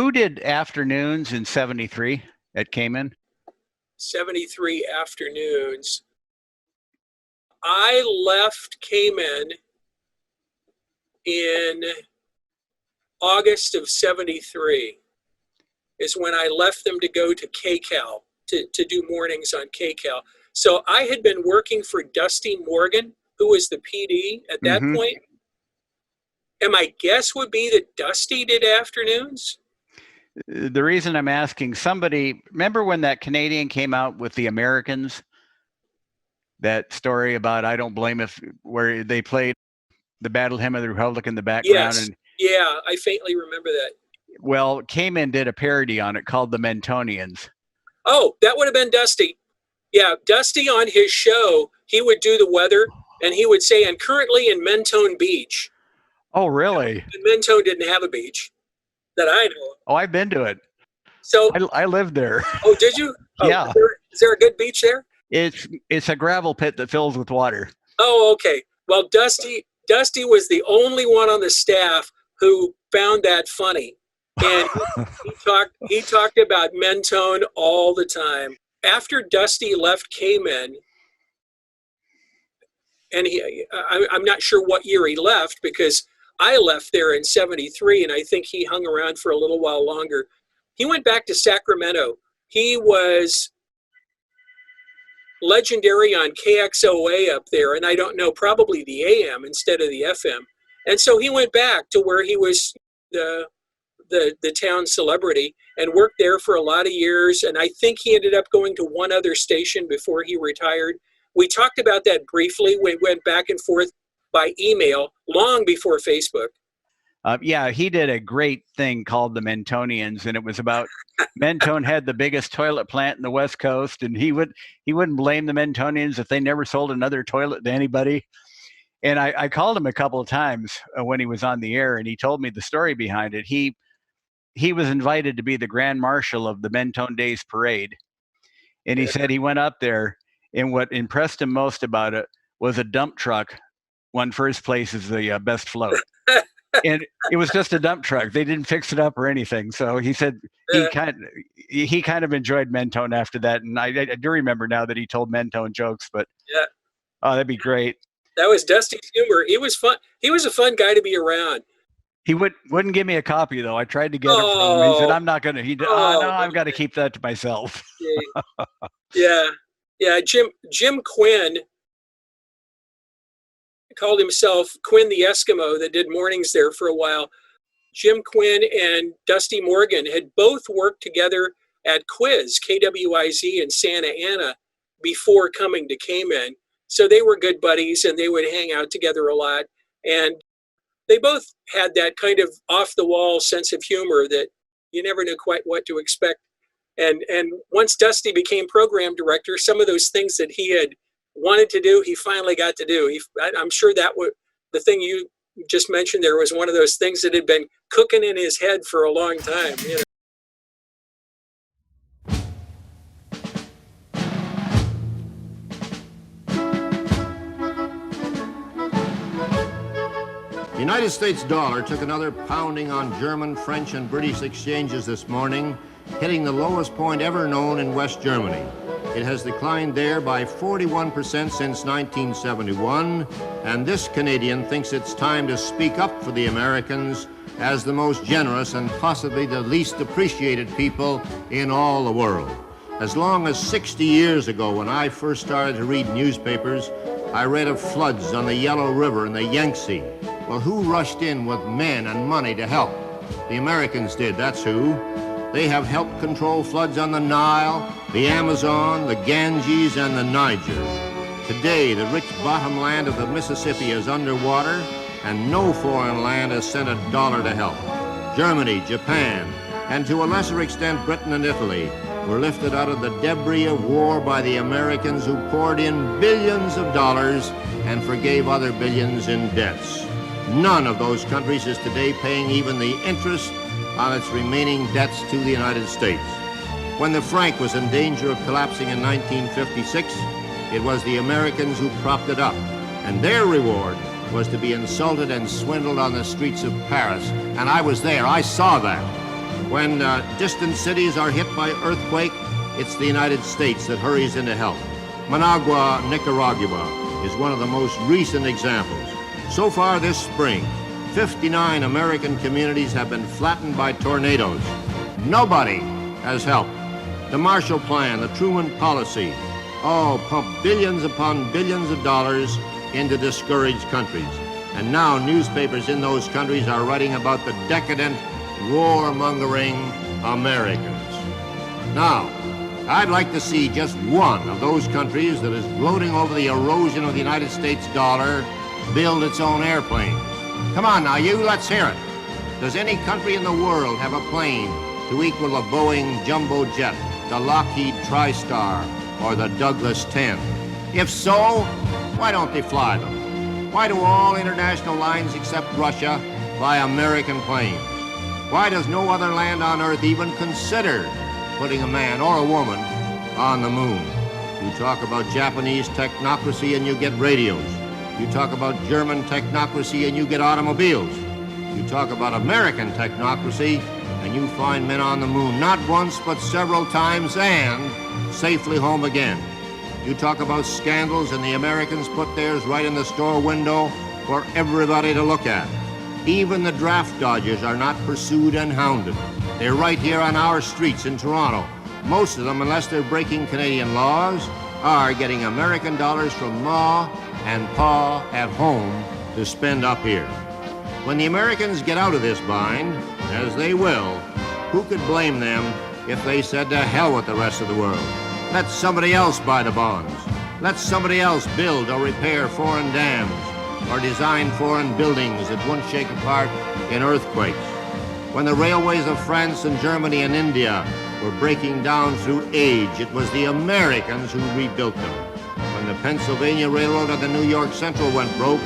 Who did afternoons in 73 at Cayman? 73 afternoons. I left Cayman in August of 73 is when I left them to go to KCAL, to do mornings on KCAL. So I had been working for Dusty Morgan, who was the PD at that point. And my guess would be that Dusty did afternoons. The reason I'm asking, remember when that Canadian came out with the Americans? That story about I Don't Blame where they played the Battle Hymn of the Republic in the background. Yes. Yeah, I faintly remember that. Well, Cayman did a parody on it called the Mentonians. Oh, that would have been Dusty. Yeah, Dusty on his show, he would do the weather and he would say, and currently in Mentone Beach. Oh, really? And Mentone didn't have a beach that I know. Oh, I've been to it. So I lived there. Oh, did you? Oh, yeah. Is there a good beach there? It's a gravel pit that fills with water. Oh, okay. Well, Dusty was the only one on the staff who found that funny. And he talked about Mentone all the time. After Dusty left Cayman, and I'm not sure what year he left because I left there in 73, and I think he hung around for a little while longer. He went back to Sacramento. He was legendary on KXOA up there, and I don't know, probably the AM instead of the FM. And so he went back to where he was the town celebrity and worked there for a lot of years. And I think he ended up going to one other station before he retired. We talked about that briefly. We went back and forth by email long before Facebook. Yeah, he did a great thing called the Mentonians, and it was about Mentone had the biggest toilet plant in the West Coast, and he wouldn't blame the Mentonians if they never sold another toilet to anybody. And I called him a couple of times when he was on the air, and he told me the story behind it. He was invited to be the Grand Marshal of the Mentone Days Parade, and he said he went up there, and what impressed him most about it was a dump truck won first place as the best float. And it was just a dump truck. They didn't fix it up or anything. So he said he kind of enjoyed Mentone after that. And I do remember now that he told Mentone jokes, but yeah. Oh, that'd be great. That was Dusty's humor. He was fun. He was a fun guy to be around. He wouldn't give me a copy though. I tried to get it from him. He said, I'm not going to. No, I've got to keep that to myself. Yeah. Jim Quinn called himself Quinn the Eskimo that did mornings there for a while. Jim Quinn and Dusty Morgan had both worked together at KWIZ in Santa Ana before coming to Cayman. So they were good buddies and they would hang out together a lot. And they both had that kind of off-the-wall sense of humor that you never knew quite what to expect. And once Dusty became program director, some of those things that he had wanted to do, he finally got to do. I'm sure that the thing you just mentioned there was one of those things that had been cooking in his head for a long time. You know? The United States dollar took another pounding on German, French, and British exchanges this morning, hitting the lowest point ever known in West Germany. It has declined there by 41% since 1971, and this Canadian thinks it's time to speak up for the Americans as the most generous and possibly the least appreciated people in all the world. As long as 60 years ago, when I first started to read newspapers, I read of floods on the Yellow River and the Yangtze. Well, who rushed in with men and money to help? The Americans did, that's who. They have helped control floods on the Nile, the Amazon, the Ganges, and the Niger. Today, the rich bottomland of the Mississippi is underwater, and no foreign land has sent $1 to help. Germany, Japan, and to a lesser extent Britain and Italy were lifted out of the debris of war by the Americans, who poured in billions of dollars and forgave other billions in debts. None of those countries is today paying even the interest on its remaining debts to the United States. When the franc was in danger of collapsing in 1956, it was the Americans who propped it up, and their reward was to be insulted and swindled on the streets of Paris. And I was there, I saw that. When distant cities are hit by earthquake, it's the United States that hurries in to help. Managua, Nicaragua is one of the most recent examples. So far this spring, 59 American communities have been flattened by tornadoes. Nobody has helped. The Marshall Plan, the Truman Policy, pump billions upon billions of dollars into discouraged countries. And now newspapers in those countries are writing about the decadent, warmongering Americans. Now, I'd like to see just one of those countries that is gloating over the erosion of the United States dollar build its own airplanes. Come on now, you, let's hear it. Does any country in the world have a plane to equal the Boeing jumbo jet, the Lockheed TriStar, or the Douglas 10? If so, why don't they fly them? Why do all international lines except Russia fly American planes? Why does no other land on Earth even consider putting a man or a woman on the moon? You talk about Japanese technocracy and you get radios. You talk about German technocracy and you get automobiles. You talk about American technocracy and you find men on the moon, not once but several times, and safely home again. You talk about scandals and the Americans put theirs right in the store window for everybody to look at. Even the draft dodgers are not pursued and hounded. They're right here on our streets in Toronto. Most of them, unless they're breaking Canadian laws, are getting American dollars from Ma and Pa at home to spend up here. When the Americans get out of this bind, as they will, who could blame them if they said to hell with the rest of the world? Let somebody else buy the bonds. Let somebody else build or repair foreign dams or design foreign buildings that won't shake apart in earthquakes. When the railways of France and Germany and India were breaking down through age, it was the Americans who rebuilt them. When the Pennsylvania Railroad and the New York Central went broke,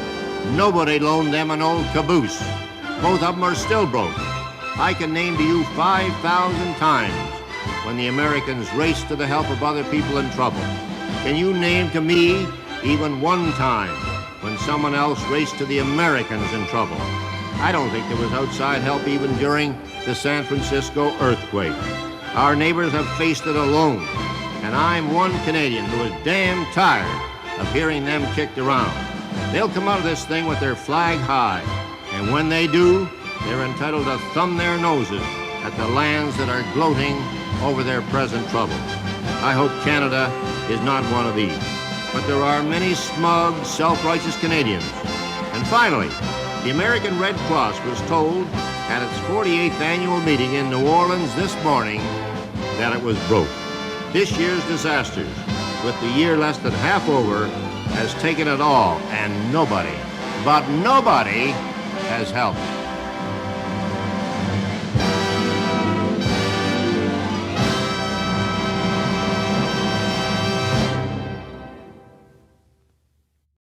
nobody loaned them an old caboose. Both of them are still broke. I can name to you 5,000 times when the Americans raced to the help of other people in trouble. Can you name to me even one time when someone else raced to the Americans in trouble? I don't think there was outside help even during the San Francisco earthquake. Our neighbors have faced it alone, and I'm one Canadian who is damn tired of hearing them kicked around. They'll come out of this thing with their flag high, and when they do, they're entitled to thumb their noses at the lands that are gloating over their present troubles. I hope Canada is not one of these, but there are many smug, self-righteous Canadians. And finally, the American Red Cross was told at its 48th annual meeting in New Orleans this morning that it was broke. This year's disasters, with the year less than half over, has taken it all, and nobody, but nobody, has helped.